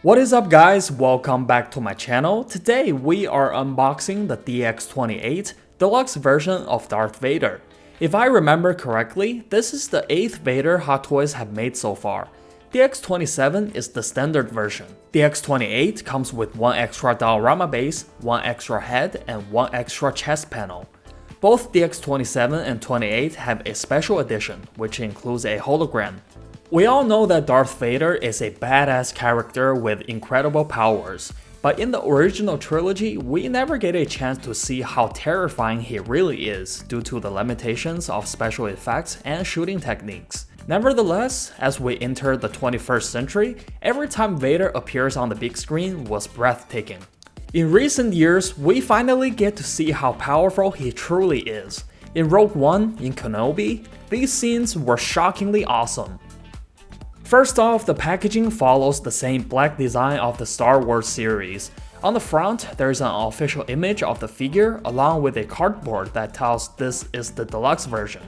What is up guys, welcome back to my channel. Today we are unboxing the DX28 Deluxe version of Darth Vader. If I remember correctly, this is the 8th Vader Hot Toys have made so far. DX27 is the standard version. DX28 comes with one extra diorama base, one extra head, and one extra chest panel. Both DX27 and 28 have a special edition, which includes a hologram. We all know that Darth Vader is a badass character with incredible powers, but in the original trilogy, we never get a chance to see how terrifying he really is due to the limitations of special effects and shooting techniques. Nevertheless, as we enter the 21st century, every time Vader appears on the big screen was breathtaking. In recent years, we finally get to see how powerful he truly is. In Rogue One, in Kenobi, these scenes were shockingly awesome. First off, the packaging follows the same black design of the Star Wars series. On the front, there is an official image of the figure along with a cardboard that tells this is the deluxe version.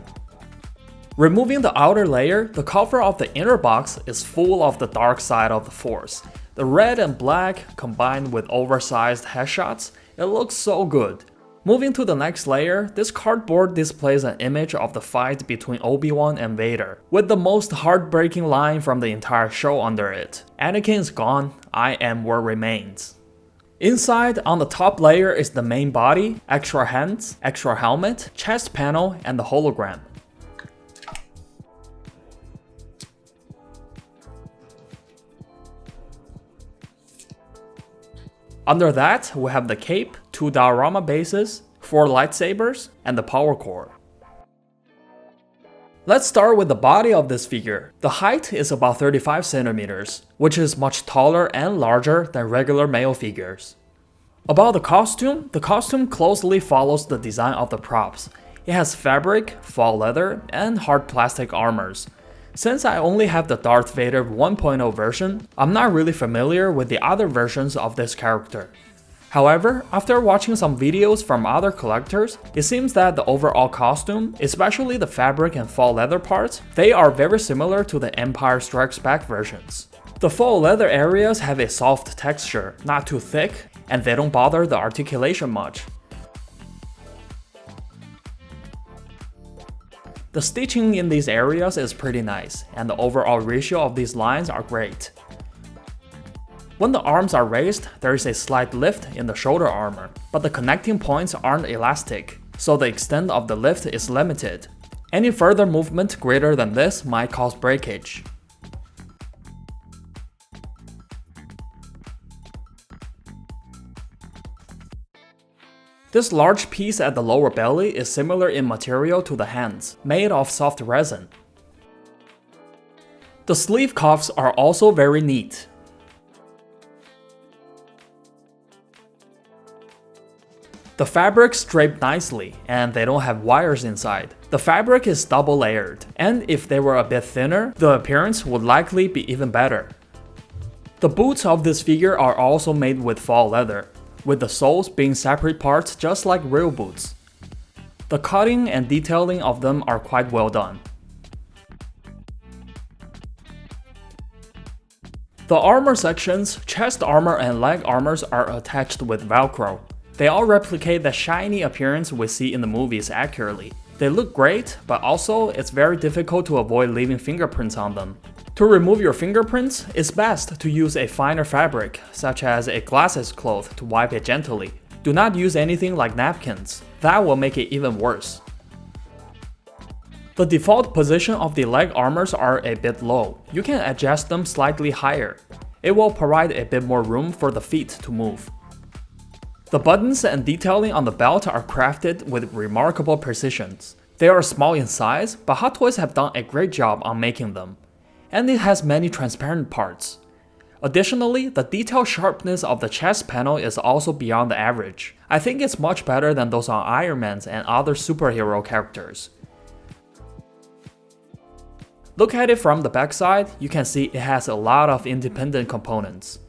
Removing the outer layer, the cover of the inner box is full of the dark side of the Force. The red and black combined with oversized headshots, it looks so good. Moving to the next layer, this cardboard displays an image of the fight between Obi-Wan and Vader, with the most heartbreaking line from the entire show under it. Anakin is gone, I am what remains. Inside, on the top layer is the main body, extra hands, extra helmet, chest panel, and the hologram. Under that, we have the cape, 2 diorama bases, 4 lightsabers, and the power core. Let's start with the body of this figure. The height is about 35 centimeters, which is much taller and larger than regular male figures. About the costume closely follows the design of the props. It has fabric, faux leather, and hard plastic armors. Since I only have the Darth Vader 1.0 version, I'm not really familiar with the other versions of this character. However, after watching some videos from other collectors, it seems that the overall costume, especially the fabric and faux leather parts, they are very similar to the Empire Strikes Back versions. The faux leather areas have a soft texture, not too thick, and they don't bother the articulation much. The stitching in these areas is pretty nice, and the overall ratio of these lines are great. When the arms are raised, there is a slight lift in the shoulder armor, but the connecting points aren't elastic, so the extent of the lift is limited. Any further movement greater than this might cause breakage. This large piece at the lower belly is similar in material to the hands, made of soft resin. The sleeve cuffs are also very neat. The fabrics drape nicely, and they don't have wires inside. The fabric is double layered, and if they were a bit thinner, the appearance would likely be even better. The boots of this figure are also made with faux leather, with the soles being separate parts just like real boots. The cutting and detailing of them are quite well done. The armor sections, chest armor and leg armors are attached with Velcro. They all replicate the shiny appearance we see in the movies accurately. They look great, but also it's very difficult to avoid leaving fingerprints on them. To remove your fingerprints, it's best to use a finer fabric, such as a glasses cloth to wipe it gently. Do not use anything like napkins, that will make it even worse. The default position of the leg armors are a bit low. You can adjust them slightly higher. It will provide a bit more room for the feet to move. The buttons and detailing on the belt are crafted with remarkable precision. They are small in size, but Hot Toys have done a great job on making them. And it has many transparent parts. Additionally, the detail sharpness of the chest panel is also beyond the average. I think it's much better than those on Iron Man's and other superhero characters. Look at it from the backside, you can see it has a lot of independent components.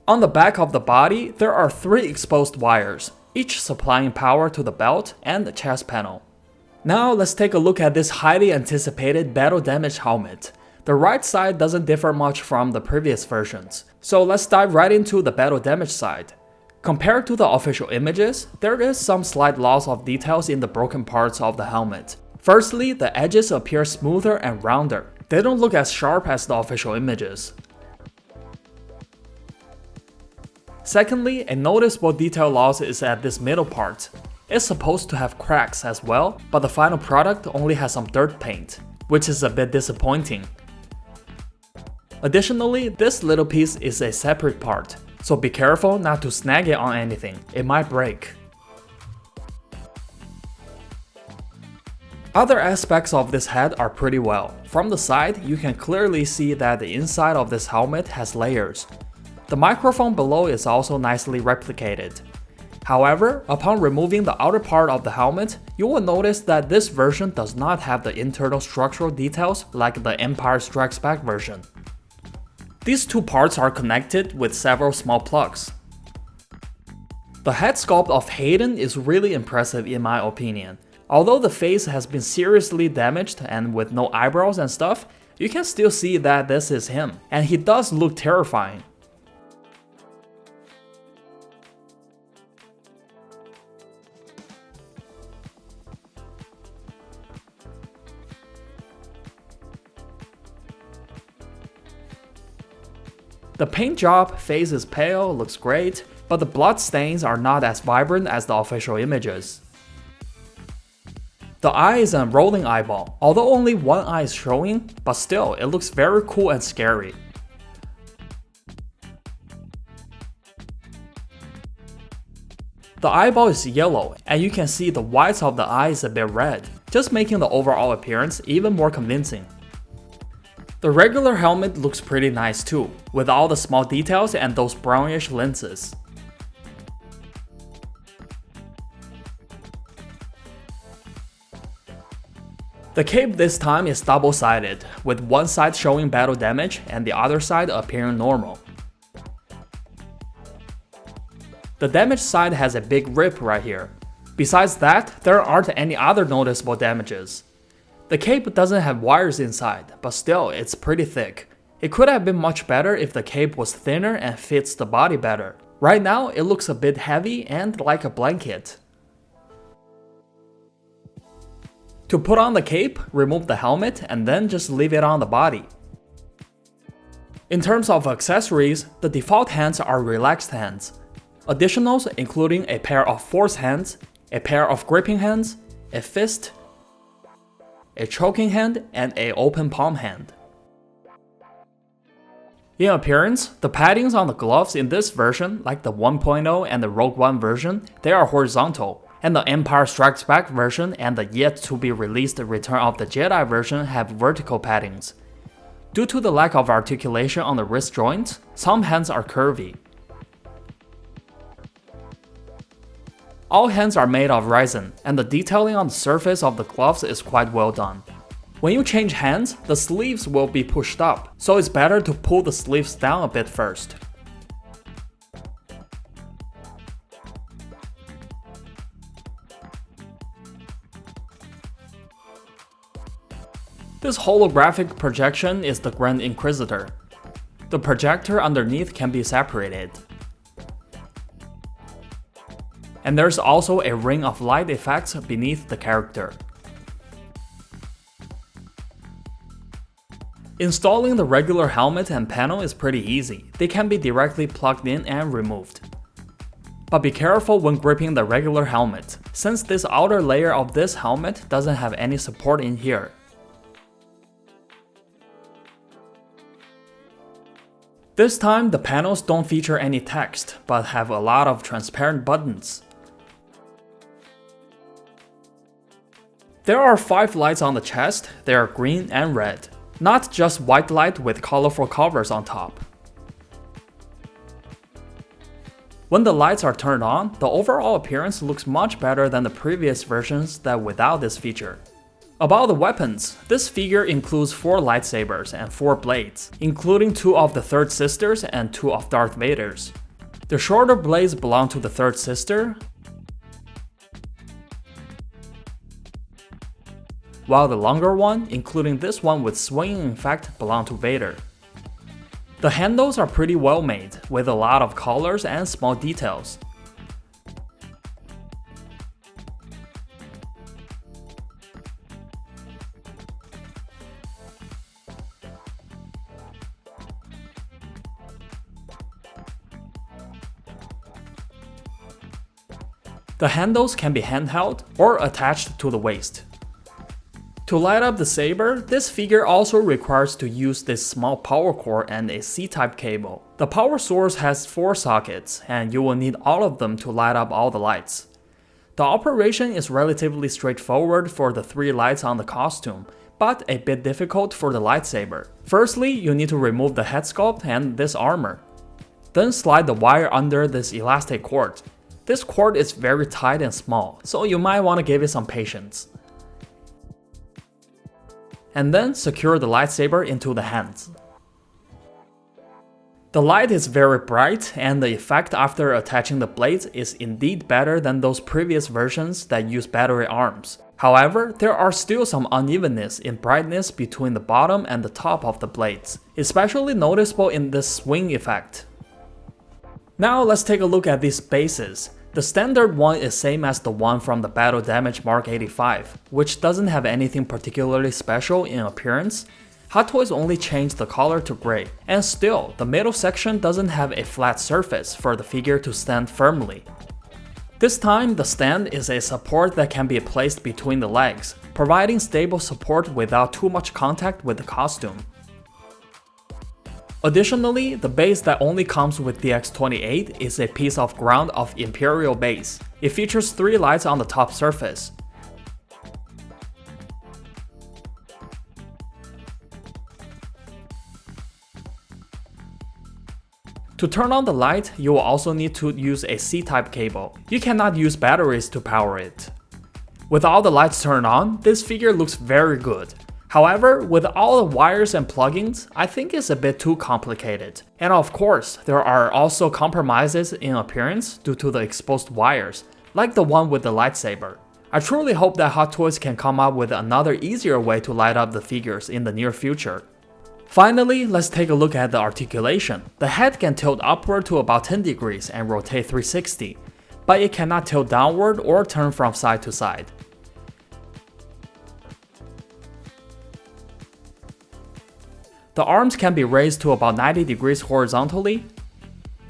On the back of the body, there are 3 exposed wires, each supplying power to the belt and the chest panel. Now let's take a look at this highly anticipated battle damage helmet. The right side doesn't differ much from the previous versions, so let's dive right into the battle damage side. Compared to the official images, there is some slight loss of details in the broken parts of the helmet. Firstly, the edges appear smoother and rounder. They don't look as sharp as the official images. Secondly, a noticeable detail loss is at this middle part. It's supposed to have cracks as well, but the final product only has some dirt paint, which is a bit disappointing. Additionally, this little piece is a separate part, so be careful not to snag it on anything, it might break. Other aspects of this head are pretty well. From the side, you can clearly see that the inside of this helmet has layers. The microphone below is also nicely replicated. However, upon removing the outer part of the helmet, you will notice that this version does not have the internal structural details like the Empire Strikes Back version. These two parts are connected with several small plugs. The head sculpt of Hayden is really impressive in my opinion. Although the face has been seriously damaged and with no eyebrows and stuff, you can still see that this is him, and he does look terrifying. The paint job, face is pale, looks great, but the blood stains are not as vibrant as the official images. The eye is a rolling eyeball, although only one eye is showing, but still, it looks very cool and scary. The eyeball is yellow, and you can see the whites of the eye is a bit red, just making the overall appearance even more convincing. The regular helmet looks pretty nice too, with all the small details and those brownish lenses. The cape this time is double-sided, with one side showing battle damage and the other side appearing normal. The damage side has a big rip right here. Besides that, there aren't any other noticeable damages. The cape doesn't have wires inside, but still, it's pretty thick. It could have been much better if the cape was thinner and fits the body better. Right now, it looks a bit heavy and like a blanket. To put on the cape, remove the helmet and then just leave it on the body. In terms of accessories, the default hands are relaxed hands. Additionals including a pair of force hands, a pair of gripping hands, a fist, a choking hand, and a open palm hand. In appearance, the paddings on the gloves in this version, like the 1.0 and the Rogue One version, they are horizontal, and the Empire Strikes Back version and the yet-to-be-released Return of the Jedi version have vertical paddings. Due to the lack of articulation on the wrist joints, some hands are curvy. All hands are made of resin, and the detailing on the surface of the gloves is quite well done. When you change hands, the sleeves will be pushed up, so it's better to pull the sleeves down a bit first. This holographic projection is the Grand Inquisitor. The projector underneath can be separated. And there's also a ring of light effects beneath the character. Installing the regular helmet and panel is pretty easy. They can be directly plugged in and removed. But be careful when gripping the regular helmet, since this outer layer of this helmet doesn't have any support in here. This time, the panels don't feature any text, but have a lot of transparent buttons. There are 5 lights on the chest, they are green and red. Not just white light with colorful covers on top. When the lights are turned on, the overall appearance looks much better than the previous versions that without this feature. About the weapons, this figure includes 4 lightsabers and 4 blades, including 2 of the Third Sisters and 2 of Darth Vader's. The shorter blades belong to the Third Sister. while the longer one, including this one with swinging effect, belong to Vader. The handles are pretty well made, with a lot of colors and small details. The handles can be handheld or attached to the waist. To light up the saber, this figure also requires to use this small power cord and a C-type cable. The power source has 4 sockets, and you will need all of them to light up all the lights. The operation is relatively straightforward for the 3 lights on the costume, but a bit difficult for the lightsaber. Firstly, you need to remove the head sculpt and this armor. Then slide the wire under this elastic cord. This cord is very tight and small, so you might want to give it some patience. And then secure the lightsaber into the hands. The light is very bright, and the effect after attaching the blades is indeed better than those previous versions that use battery arms. However, there are still some unevenness in brightness between the bottom and the top of the blades, especially noticeable in this swing effect. Now let's take a look at these bases. The standard one is same as the one from the Battle Damage Mark 85, which doesn't have anything particularly special in appearance. Hot Toys only changed the color to gray, and still, the middle section doesn't have a flat surface for the figure to stand firmly. This time, the stand is a support that can be placed between the legs, providing stable support without too much contact with the costume. Additionally, the base that only comes with DX28 is a piece of ground of Imperial base. It features 3 lights on the top surface. To turn on the light, you will also need to use a C-type cable. You cannot use batteries to power it. With all the lights turned on, this figure looks very good. However, with all the wires and plugins, I think it's a bit too complicated. And of course, there are also compromises in appearance due to the exposed wires, like the one with the lightsaber. I truly hope that Hot Toys can come up with another easier way to light up the figures in the near future. Finally, let's take a look at the articulation. The head can tilt upward to about 10 degrees and rotate 360, but it cannot tilt downward or turn from side to side. The arms can be raised to about 90 degrees horizontally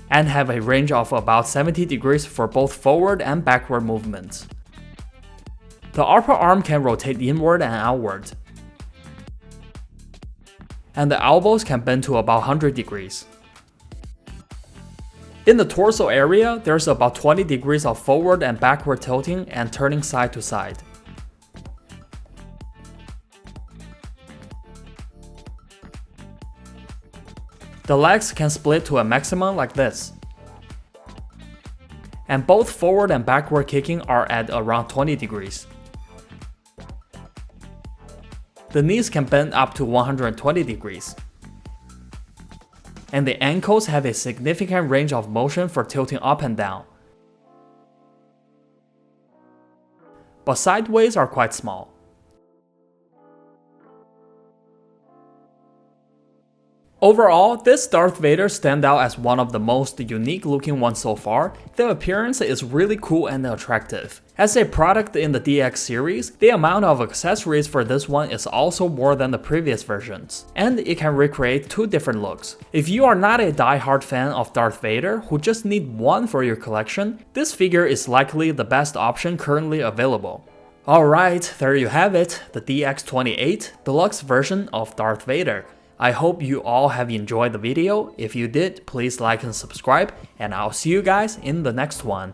and have a range of about 70 degrees for both forward and backward movements. The upper arm can rotate inward and outward, and the elbows can bend to about 100 degrees. In the torso area, there's about 20 degrees of forward and backward tilting and turning side to side. The legs can split to a maximum like this. And both forward and backward kicking are at around 20 degrees. The knees can bend up to 120 degrees. And the ankles have a significant range of motion for tilting up and down. But sideways are quite small. Overall, this Darth Vader stands out as one of the most unique looking ones so far. The appearance is really cool and attractive. As a product in the DX series, the amount of accessories for this one is also more than the previous versions, and it can recreate 2 different looks. If you are not a die-hard fan of Darth Vader who just need one for your collection, this figure is likely the best option currently available. Alright, there you have it, the DX28 Deluxe version of Darth Vader. I hope you all have enjoyed the video. If you did, please like and subscribe, and I'll see you guys in the next one.